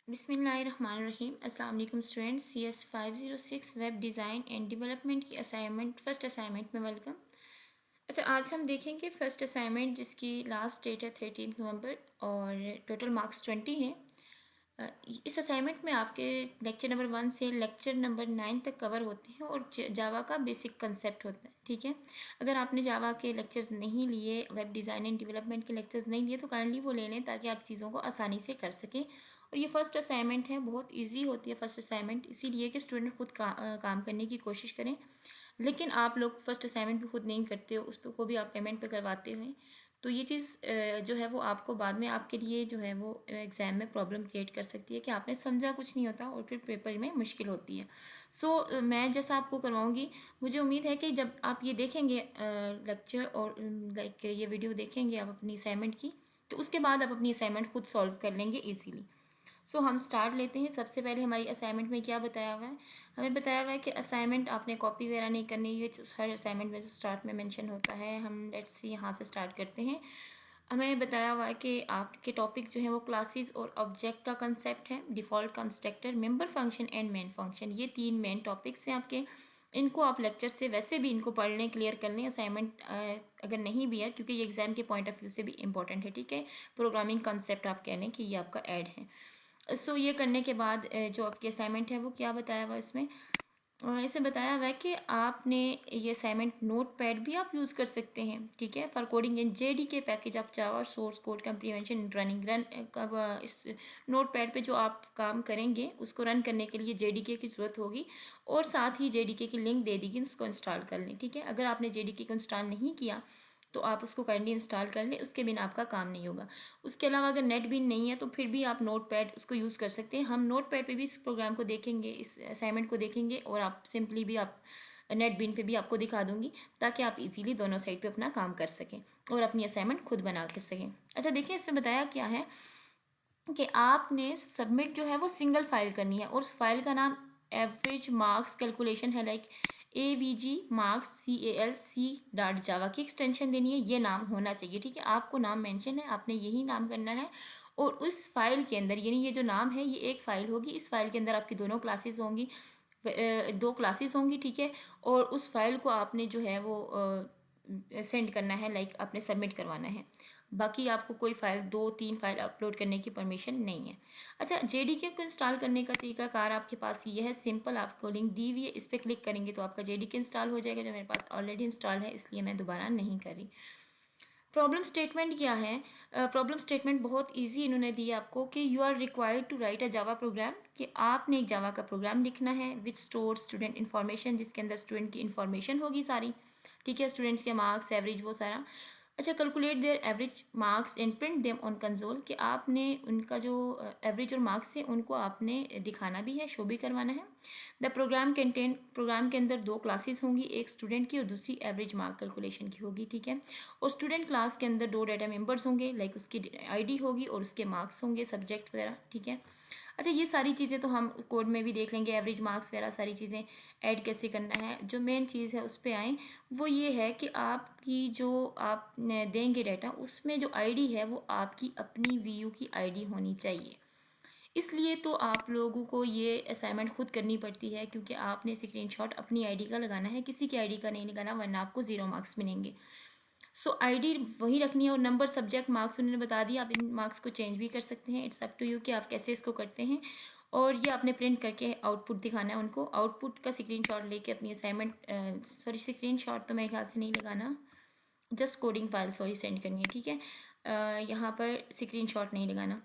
बिस्मिल्लाहिर्रहमानिर्रहीम। अस्सलाम वालेकुम students. CS 506 web design and development की असाइनमेंट फर्स्ट असाइनमेंट में वेलकम। अच्छा, आज हम देखेंगे फर्स्ट असाइनमेंट जिसकी लास्ट डेट है 13 नवंबर और टोटल मार्क्स 20 हैं। इस असाइनमेंट में आपके लेक्चर नंबर 1 से लेक्चर नंबर 9 तक कवर होते हैं और जावा का बेसिक कंसेप्ट होता है। ठीक है, अगर आपने जावा के लेक्चर्स नहीं लिए, वेब डिज़ाइन एंड डेवलपमेंट के लेक्चर्स नहीं लिए, तो काइंडली वो ले लें ताकि आप चीज़ों को आसानी से कर सकें। और ये फर्स्ट असाइनमेंट है, बहुत इजी होती है फर्स्ट असाइनमेंट, इसीलिए कि स्टूडेंट खुद काम करने की कोशिश करें। लेकिन आप लोग फर्स्ट असाइनमेंट भी खुद नहीं करते हो, उस पर को भी आप पेमेंट पे करवाते हो, तो ये चीज़ जो है वो आपको बाद में आपके लिए जो है वो एग्ज़ाम में प्रॉब्लम क्रिएट कर सकती है कि आपने समझा कुछ नहीं होता और फिर पेपर में मुश्किल होती है। सो मैं जैसा आपको करवाऊँगी, मुझे उम्मीद है कि जब आप ये देखेंगे लेक्चर और लाइक ये वीडियो देखेंगे आप अपनी असाइनमेंट की, तो उसके बाद आप अपनी असाइनमेंट खुद सॉल्व कर लेंगे ईजीली। सो हम स्टार्ट लेते हैं। सबसे पहले हमारी असाइनमेंट में क्या बताया हुआ है, हमें बताया हुआ है कि असाइनमेंट आपने कॉपी वगैरह नहीं करनी, ये हर असाइनमेंट में जो स्टार्ट में मेंशन होता है। हम लेट्स सी यहाँ से स्टार्ट करते हैं। हमें बताया हुआ है कि आपके टॉपिक जो है वो क्लासेस और ऑब्जेक्ट का कंसेप्ट है, default constructor, member function and main function. ये 3 मेन टॉपिक्स हैं आपके। इनको आप लेक्चर से वैसे भी इनको पढ़ लें, क्लियर कर लें। असाइनमेंट अगर नहीं भी है, क्योंकि ये एग्जाम के पॉइंट ऑफ व्यू से भी इंपॉर्टेंट है। ठीक है, प्रोग्रामिंग कंसेप्ट आप कह लें कि ये आपका ऐड है। सो ये करने के बाद जो आपकी असाइनमेंट है वो क्या बताया हुआ इसमें, इसे बताया हुआ है कि आपने ये असाइनमेंट नोट पैड भी आप यूज़ कर सकते हैं। ठीक है, for coding in JDK package of Java source code complementation running run कब इस नोट पैड पर जो आप काम करेंगे उसको रन करने के लिए JDK की ज़रूरत होगी, और साथ ही JDK की लिंक दे दीजिए, उसको इंस्टॉल कर लें। ठीक है, अगर आपने JDK को इंस्टॉल नहीं किया तो आप उसको काइंडली इंस्टॉल कर लें, उसके बिना आपका काम नहीं होगा। उसके अलावा अगर नेट भी नहीं है तो फिर भी आप नोट पैड उसको यूज़ कर सकते हैं। हम नोट पैड पर भी इस प्रोग्राम को देखेंगे, इस असाइनमेंट को देखेंगे, और आप सिंपली भी आप नेट बीन पे भी आपको दिखा दूंगी ताकि आप इजीली दोनों साइड पे अपना काम कर सकें और अपनी असाइनमेंट खुद बना कर सकें। अच्छा देखिए, इसमें बताया क्या है कि आपने सबमिट जो है वो सिंगल फाइल करनी है, और उस फाइल का नाम एवरेज मार्क्स कैलकुलेशन है, लाइक AVG मार्क्स CALC.java की एक्सटेंशन देनी है, ये नाम होना चाहिए। ठीक है, आपको नाम मेंशन है, आपने यही नाम करना है। और उस फाइल के अंदर, यानी ये जो नाम है ये एक फाइल होगी, इस फाइल के अंदर आपकी दोनों क्लासेस होंगी, 2 क्लासेस होंगी। ठीक है, और उस फाइल को आपने जो है वो सेंड करना है, लाइक आपने सबमिट करवाना है। बाकी आपको कोई फाइल 2-3 फाइल अपलोड करने की परमिशन नहीं है। अच्छा, JDK को इंस्टॉल करने का तरीकाकार आपके पास ये है, सिंपल, आपको लिंक दी हुई है, इस पर क्लिक करेंगे तो आपका JDK इंस्टॉल हो जाएगा, जो मेरे पास ऑलरेडी इंस्टॉल है, इसलिए मैं दोबारा नहीं कर रही। प्रॉब्लम स्टेटमेंट क्या है, प्रॉब्लम स्टेटमेंट बहुत इजी इन्होंने दी है आपको कि you are required to write a Java program, कि आपने एक जावा का प्रोग्राम लिखना है विच स्टोर स्टूडेंट इन्फॉर्मेशन, जिसके अंदर स्टूडेंट की इन्फॉर्मेशन होगी सारी। ठीक है, स्टूडेंट्स के मार्क्स, एवरेज, वो सारा। अच्छा, calculate their average marks and print them on console, कि आपने उनका जो एवरेज और मार्क्स है उनको आपने दिखाना भी है, शो भी करवाना है। द प्रोग्राम कंटेंट, प्रोग्राम के अंदर 2 क्लासेस होंगी, एक स्टूडेंट की और दूसरी एवरेज मार्क कैलकुलेशन की होगी। ठीक है, और स्टूडेंट क्लास के अंदर 2 डाटा मेंबर्स होंगे, लाइक उसकी ID होगी और उसके मार्क्स होंगे, सब्जेक्ट वगैरह। ठीक है, अच्छा ये सारी चीज़ें तो हम कोड में भी देख लेंगे, एवरेज मार्क्स वगैरह सारी चीज़ें ऐड कैसे करना है। जो मेन चीज़ है उस पर आएँ, वो ये है कि आपकी जो आप देंगे डाटा, उसमें जो ID है वो आपकी अपनी VU की ID होनी चाहिए। इसलिए तो आप लोगों को ये असाइनमेंट खुद करनी पड़ती है, क्योंकि आपने स्क्रीनशॉट अपनी ID का लगाना है, किसी की ID का नहीं लगाना, वरना आपको 0 मार्क्स मिलेंगे। सो ID वही रखनी है, और नंबर, सब्जेक्ट, मार्क्स उन्होंने बता दिया। आप इन मार्क्स को चेंज भी कर सकते हैं, इट्स अप टू यू कि आप कैसे इसको करते हैं। और ये आपने प्रिंट करके आउटपुट दिखाना है उनको, आउटपुट का स्क्रीनशॉट लेके अपनी असाइनमेंट, सॉरी स्क्रीनशॉट तो मेरे ख्याल से नहीं लगाना, just coding file sorry send करनी है। ठीक है, यहाँ पर स्क्रीनशॉट नहीं लगाना।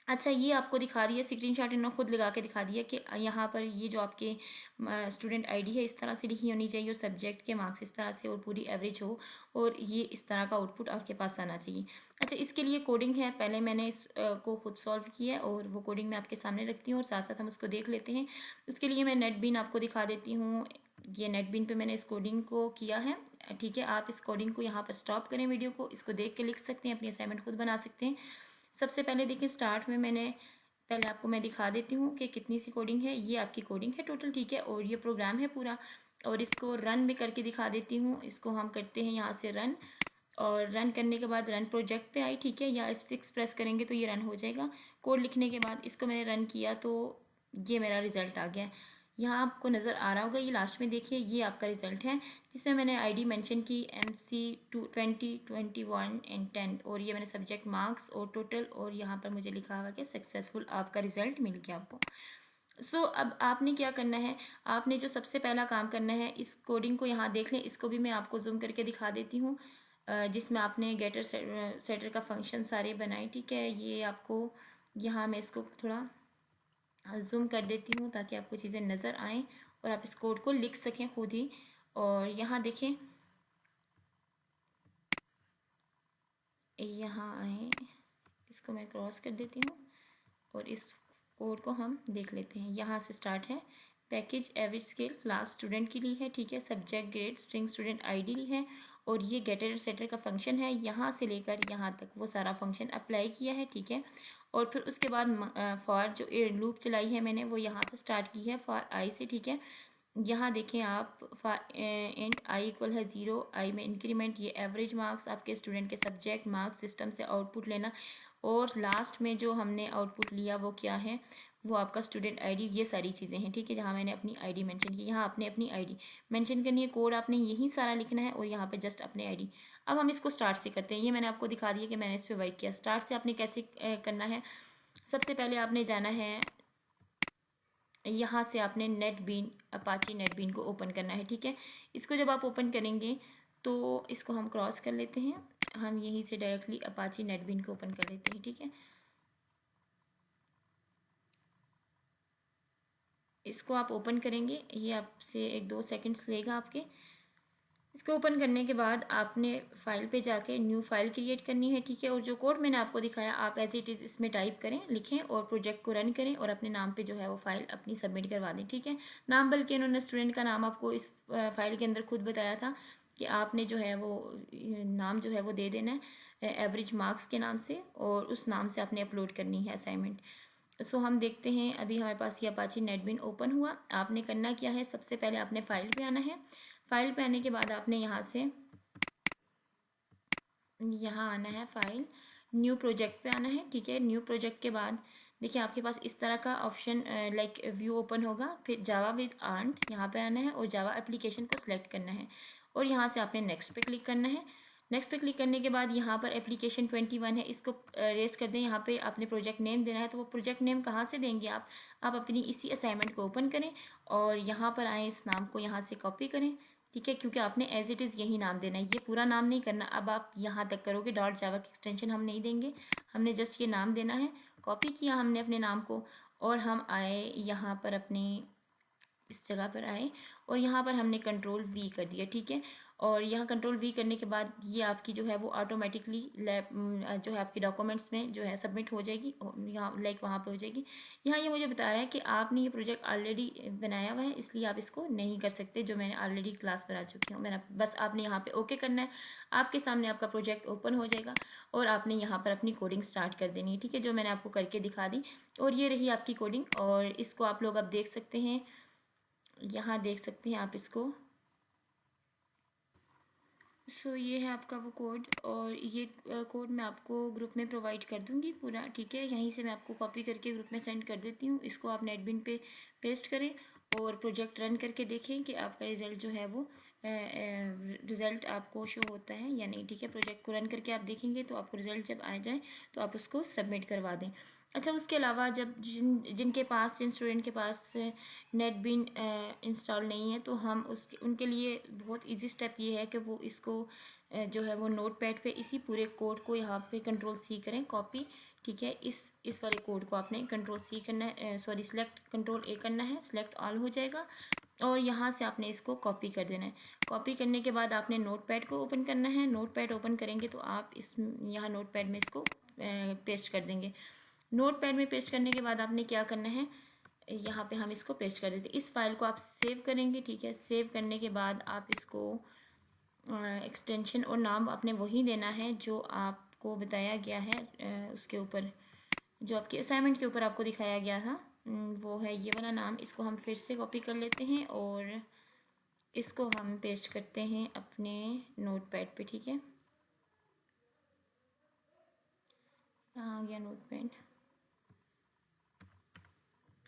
अच्छा, ये आपको दिखा दिया स्क्रीनशॉट, इन्होंने खुद लगा के दिखा दिया कि यहाँ पर ये जो आपके स्टूडेंट ID है इस तरह से लिखी होनी चाहिए, और सब्जेक्ट के मार्क्स इस तरह से, और पूरी एवरेज हो, और ये इस तरह का आउटपुट आपके पास आना चाहिए। अच्छा, इसके लिए कोडिंग है, पहले मैंने इस को खुद सॉल्व किया है और वो कोडिंग मैं आपके सामने रखती हूँ, और साथ साथ हम उसको देख लेते हैं। उसके लिए मैं नेटबीन आपको दिखा देती हूँ। ये नेटबीन पे मैंने इस कोडिंग को किया है। ठीक है, आप इस कोडिंग को यहाँ पर स्टॉप करें वीडियो को, इसको देख के लिख सकते हैं, अपनी असाइनमेंट खुद बना सकते हैं। सबसे पहले देखिए, स्टार्ट में मैंने पहले आपको मैं दिखा देती हूँ कि कितनी सी कोडिंग है। ये आपकी कोडिंग है टोटल। ठीक है, और ये प्रोग्राम है पूरा, और इसको रन भी करके दिखा देती हूँ। इसको हम करते हैं यहाँ से रन, और रन करने के बाद रन प्रोजेक्ट पे आई। ठीक है, या F6 प्रेस करेंगे तो ये रन हो जाएगा। कोड लिखने के बाद इसको मैंने रन किया तो ये मेरा रिज़ल्ट आ गया। यहाँ आपको नज़र आ रहा होगा, ये लास्ट में देखिए, ये आपका रिज़ल्ट है जिसमें मैंने आईडी मेंशन की MC 20, 21 एंड 10, और ये मैंने सब्जेक्ट मार्क्स और टोटल, और यहाँ पर मुझे लिखा हुआ कि सक्सेसफुल आपका रिज़ल्ट मिल गया आपको। अब आपने क्या करना है, आपने जो सबसे पहला काम करना है, इस कोडिंग को यहाँ देख लें, इसको भी मैं आपको जूम करके दिखा देती हूँ, जिसमें आपने गेटर सेटर का फंक्शन सारे बनाए, ठीक है। ये आपको यहाँ मैं इसको थोड़ा जूम कर देती हूँ ताकि आपको चीज़ें नज़र आएँ और आप इस कोड को लिख सकें खुद ही। और यहाँ देखें, यहाँ आए, इसको मैं क्रॉस कर देती हूँ और इस कोड को हम देख लेते हैं। यहाँ से स्टार्ट है, package average scale class student के लिए है, ठीक है। Subject grade string student ID है, और ये गेटर सेटर का फंक्शन है, यहाँ से लेकर यहाँ तक वो सारा फंक्शन अप्लाई किया है, ठीक है। और फिर उसके बाद फॉर जो लूप चलाई है मैंने, वो यहाँ से स्टार्ट की है फॉर आई से, ठीक है। यहाँ देखें आप, फॉर एंड आई इक्वल है 0, आई में इंक्रीमेंट, ये एवरेज मार्क्स आपके स्टूडेंट के सब्जेक्ट मार्क्स सिस्टम से आउटपुट लेना, और लास्ट में जो हमने आउटपुट लिया वो क्या है, वो आपका स्टूडेंट आईडी, ये सारी चीज़ें हैं, ठीक है। जहाँ मैंने अपनी आईडी मेंशन की, यहाँ आपने अपनी आईडी मेंशन करनी है, कोड आपने यही सारा लिखना है, और यहाँ पे जस्ट अपने आईडी। अब हम इसको स्टार्ट से करते हैं, ये मैंने आपको दिखा दिया कि मैंने इस पर वर्क किया। स्टार्ट से आपने कैसे करना है, सबसे पहले आपने जाना है, यहाँ से आपने नेटबीन, अपाची नेटबीन को ओपन करना है, ठीक है। इसको जब आप ओपन करेंगे तो इसको हम क्रॉस कर लेते हैं, हम यहीं से डायरेक्टली अपाची नेटबीन को ओपन कर लेते हैं, ठीक है। इसको आप ओपन करेंगे, ये आपसे 1-2 सेकंड्स लेगा आपके। इसको ओपन करने के बाद आपने फाइल पे जाके न्यू फाइल क्रिएट करनी है, ठीक है। और जो कोड मैंने आपको दिखाया आप एज इट इज़ इसमें टाइप करें, लिखें और प्रोजेक्ट को रन करें, और अपने नाम पे जो है वो फाइल अपनी सबमिट करवा दें, ठीक है। नाम, बल्कि इन्होंने स्टूडेंट का नाम आपको इस फाइल के अंदर खुद बताया था कि आपने जो है वो नाम जो है वो दे देना है एवरेज मार्क्स के नाम से, और उस नाम से आपने अपलोड करनी है असाइनमेंट। सो हम देखते हैं, अभी हमारे पास ये अपाची नेटबीन ओपन हुआ। आपने करना क्या है, सबसे पहले आपने फाइल पे आना है। फाइल पे आने के बाद आपने यहाँ से यहाँ आना है, फाइल न्यू प्रोजेक्ट पे आना है, ठीक है। न्यू प्रोजेक्ट के बाद देखिए आपके पास इस तरह का ऑप्शन लाइक व्यू ओपन होगा, फिर जावा विद आर्ट यहाँ पे आना है, और जावा एप्लीकेशन को सिलेक्ट करना है, और यहाँ से आपने नेक्स्ट पे क्लिक करना है। नेक्स्ट पे क्लिक करने के बाद यहाँ पर एप्लीकेशन 21 है, इसको रेस कर दें। यहाँ पे आपने प्रोजेक्ट नेम देना है, तो वो प्रोजेक्ट नेम कहाँ से देंगे आप अपनी इसी असाइनमेंट को ओपन करें और यहाँ पर आए, इस नाम को यहाँ से कॉपी करें, ठीक है, क्योंकि आपने एज इट इज़ यही नाम देना है, ये पूरा नाम नहीं करना। अब आप यहाँ तक करोगे, डॉट जावा की एक्सटेंशन हम नहीं देंगे, हमने जस्ट ये नाम देना है। कॉपी किया हमने अपने नाम को, और हम आए यहाँ पर, अपनी इस जगह पर आए, और यहाँ पर हमने कंट्रोल V कर दिया, ठीक है। और यहाँ कंट्रोल V करने के बाद ये आपकी जो है वो ऑटोमेटिकली जो है आपकी डॉक्यूमेंट्स में जो है सबमिट हो जाएगी, यहाँ लाइक वहाँ पे हो जाएगी। यहाँ ये मुझे बता रहा है कि आपने ये प्रोजेक्ट ऑलरेडी बनाया हुआ है, इसलिए आप इसको नहीं कर सकते, जो मैंने ऑलरेडी क्लास बना चुकी हूँ। मैंने बस आपने यहाँ पे ओके करना है, आपके सामने आपका प्रोजेक्ट ओपन हो जाएगा, और आपने यहाँ पर अपनी कोडिंग स्टार्ट कर देनी है, ठीक है, जो मैंने आपको करके दिखा दी। और ये रही आपकी कोडिंग, और इसको आप लोग अब देख सकते हैं, यहाँ देख सकते हैं आप इसको। ये है आपका वो कोड, और ये कोड मैं आपको ग्रुप में प्रोवाइड कर दूँगी पूरा, ठीक है। यहीं से मैं आपको कॉपी करके ग्रुप में सेंड कर देती हूँ। इसको आप नेटबिन पे पेस्ट करें और प्रोजेक्ट रन करके देखें कि आपका रिज़ल्ट जो है वो रिज़ल्ट आपको शो होता है या नहीं, ठीक है। प्रोजेक्ट को रन करके आप देखेंगे तो आपको रिज़ल्ट जब आ जाए तो आप उसको सबमिट करवा दें। अच्छा, उसके अलावा जब जिन स्टूडेंट के पास नेटबिन इंस्टॉल नहीं है, तो हम उनके लिए बहुत इजी स्टेप ये है कि वो इसको जो है वो नोट पैड पर इसी पूरे कोड को यहाँ पे कंट्रोल-C करें, कॉपी, ठीक है। इस वाले कोड को आपने कंट्रोल-C करना है, सॉरी सिलेक्ट कंट्रोल-A करना है, सिलेक्ट ऑल हो जाएगा, और यहाँ से आपने इसको कॉपी कर देना है। कॉपी करने के बाद आपने नोटपैड को ओपन करना है। नोटपैड ओपन करेंगे तो आप यहाँ नोटपैड में इसको पेस्ट कर देंगे। नोटपैड में पेस्ट करने के बाद आपने क्या करना है, यहाँ पे हम इसको पेस्ट कर देते हैं। इस फाइल को आप सेव करेंगे, ठीक है। सेव करने के बाद आप इसको एक्सटेंशन और नाम आपने वही देना है जो आपको बताया गया है, उसके ऊपर जो आपके असाइनमेंट के ऊपर आपको दिखाया गया था, वो है ये वाला नाम। इसको हम फिर से कॉपी कर लेते हैं और इसको हम पेस्ट करते हैं अपने नोटपैड पे, ठीक है। कहाँ आ गया नोटपैड,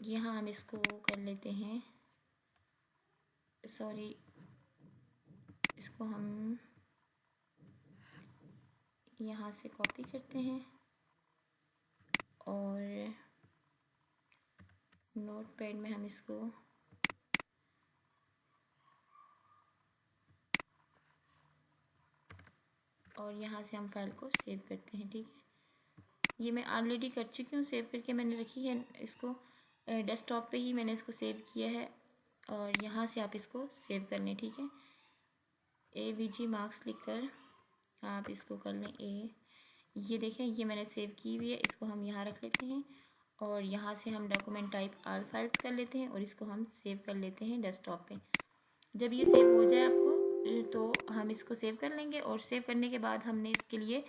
यहाँ हम इसको कर लेते हैं, सॉरी, इसको हम यहाँ से कॉपी करते हैं और नोटपैड में हम इसको और यहाँ से हम फाइल को सेव करते हैं। ठीक है, ये मैं ऑलरेडी कर चुकी हूँ, सेव करके मैंने रखी है इसको, डेस्कटॉप पे ही मैंने इसको सेव किया है और यहाँ से आप इसको सेव कर लें। ठीक है, AVG मार्क्स लिखकर आप इसको कर लें ये देखें, ये मैंने सेव की हुई है, इसको हम यहाँ रख लेते हैं और यहाँ से हम डॉक्यूमेंट टाइप ऑल फाइल्स कर लेते हैं और इसको हम सेव कर लेते हैं डेस्कटॉप पे। जब ये सेव हो जाए आपको तो हम इसको सेव कर लेंगे और सेव करने के बाद हमने इसके लिए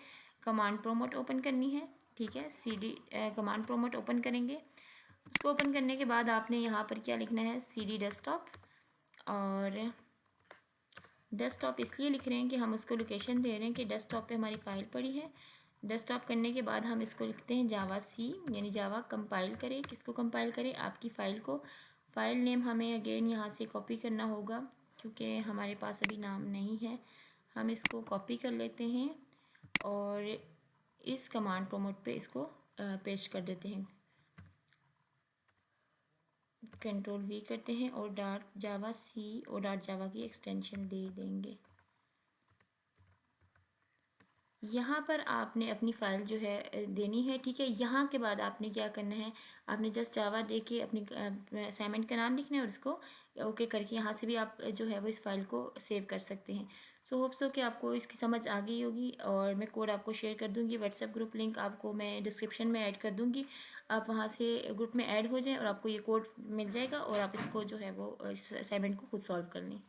कमांड प्रोमोट ओपन करनी है। ठीक है, CD कमांड प्रोमोट ओपन करेंगे। उसको ओपन करने के बाद आपने यहाँ पर क्या लिखना है, CD डेस्कटॉप, और डेस्कटॉप इसलिए लिख रहे हैं कि हम उसको लोकेशन दे रहे हैं कि डेस्कटॉप पे हमारी फ़ाइल पड़ी है। डेस्कटॉप करने के बाद हम इसको लिखते हैं जावा C, यानी जावा कंपाइल करें। किसको कंपाइल करें, आपकी फ़ाइल को। फ़ाइल नेम हमें अगेन यहाँ से कॉपी करना होगा क्योंकि हमारे पास अभी नाम नहीं है। हम इसको कॉपी कर लेते हैं और इस कमांड प्रोमोट पे इसको पेस्ट कर देते हैं। Ctrl+V करते हैं और .javac और .java की एक्सटेंशन दे देंगे। यहाँ पर आपने अपनी फ़ाइल जो है देनी है। ठीक है, यहाँ के बाद आपने क्या करना है, आपने जस्ट जावा दे के अपनी असाइनमेंट का नाम लिखना है और इसको ओके करके यहाँ से भी आप जो है वो इस फाइल को सेव कर सकते हैं। सो होप सो कि आपको इसकी समझ आ गई होगी और मैं कोड आपको शेयर कर दूँगी। व्हाट्सएप ग्रुप लिंक आपको मैं डिस्क्रिप्शन में ऐड कर दूँगी, आप वहाँ से ग्रुप में ऐड हो जाएँ और आपको ये कोड मिल जाएगा और आप इसको जो है वो इस असाइनमेंट को खुद सॉल्व कर लें।